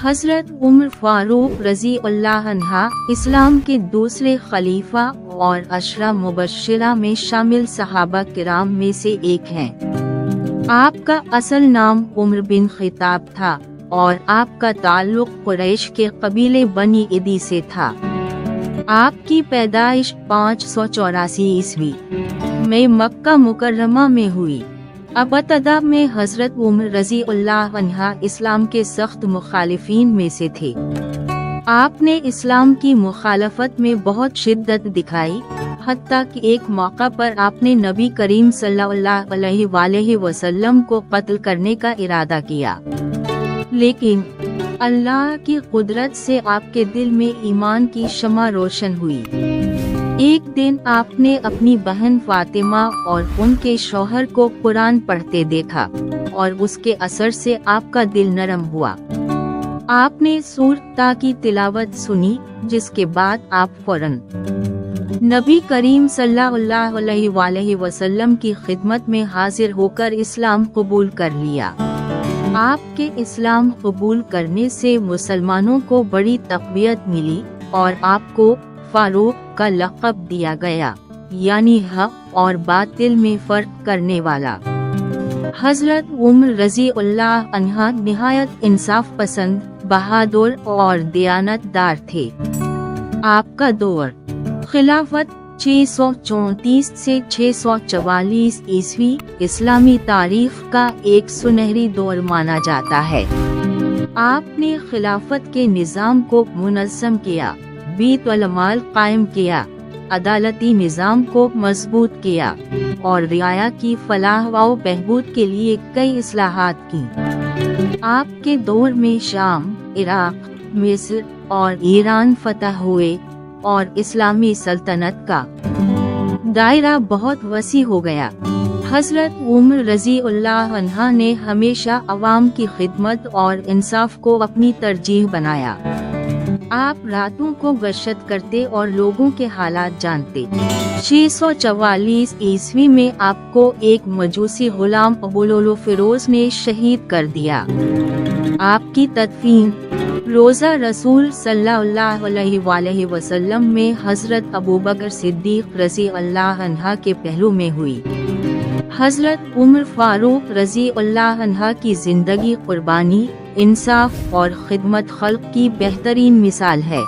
हज़रत उमर फारूक रज़ी अल्लाह अन्हा इस्लाम के दूसरे खलीफा और अशरा मुबश्शिरा में शामिल सहाबा किराम में से एक हैं। आपका असल नाम उमर बिन खिताब था और आपका ताल्लुक कुरैश के कबीले बनी इदी से था। आपकी पैदाइश 584 ईस्वी में मक्का मुकर्रमा में हुई। अबतदा में हजरत उमर रज़ी अल्लाह अन्हा इस्लाम के सख्त मुखालिफीन में से थे। आपने इस्लाम की मुखालफत में बहुत शिद्दत दिखाई, हत्ता कि एक मौका पर आपने नबी करीम सल्लल्लाहु अलैहि वसल्लम को कत्ल करने का इरादा किया, लेकिन अल्लाह की कुदरत से आपके दिल में ईमान की शमा रोशन हुई। एक दिन आपने अपनी बहन फातिमा और उनके शौहर को कुरान पढ़ते देखा और उसके असर से आपका दिल नरम हुआ। आपने सूरत ता की तिलावत सुनी, जिसके बाद आप फौरन नबी करीम सल्लल्लाहु अलैहि वसल्लम की खिदमत में हाजिर होकर इस्लाम कबूल कर लिया। आपके इस्लाम कबूल करने से मुसलमानों को बड़ी तक़वियत मिली और आपको फारूक का लक़ब दिया गया, यानी हक और बातिल में फर्क करने वाला। हजरत उमर रज़ी अल्लाह अन्हा निहायत इंसाफ पसंद, बहादुर और दयानतदार थे। आपका दौर खिलाफत 634 से 644 ईस्वी इस्लामी तारीख का एक सुनहरी दौर माना जाता है। आपने खिलाफत के निज़ाम को मुनज़्ज़म किया, बैतुल माल कायम किया, अदालती निज़ाम को मजबूत किया और रियाया की फलाह व बहबूद के लिए कई इस्लाहात की। आपके दौर में शाम, इराक, मिस्र और ईरान फतह हुए और इस्लामी सल्तनत का दायरा बहुत वसी हो गया। हजरत उमर रज़ी अल्लाह अन्हा ने हमेशा अवाम की खिदमत और इंसाफ को अपनी तरजीह बनाया। आप रातों को गश्त करते और लोगों के हालात जानते। 644 ईस्वी में आपको एक मजूसी गुलाम अबुल फिरोज ने शहीद कर दिया। आपकी तदफीन रोज़ा रसूल सल्लल्लाहु अलैहि वसल्लम में हजरत अबू बकर सिद्दीक रज़ी अल्लाह अन्हा के पहलू में हुई। हजरत उमर फारूक रज़ी अल्लाह अन्हा की जिंदगी कुर्बानी, इंसाफ और खिदमत खल्क की बेहतरीन मिसाल है।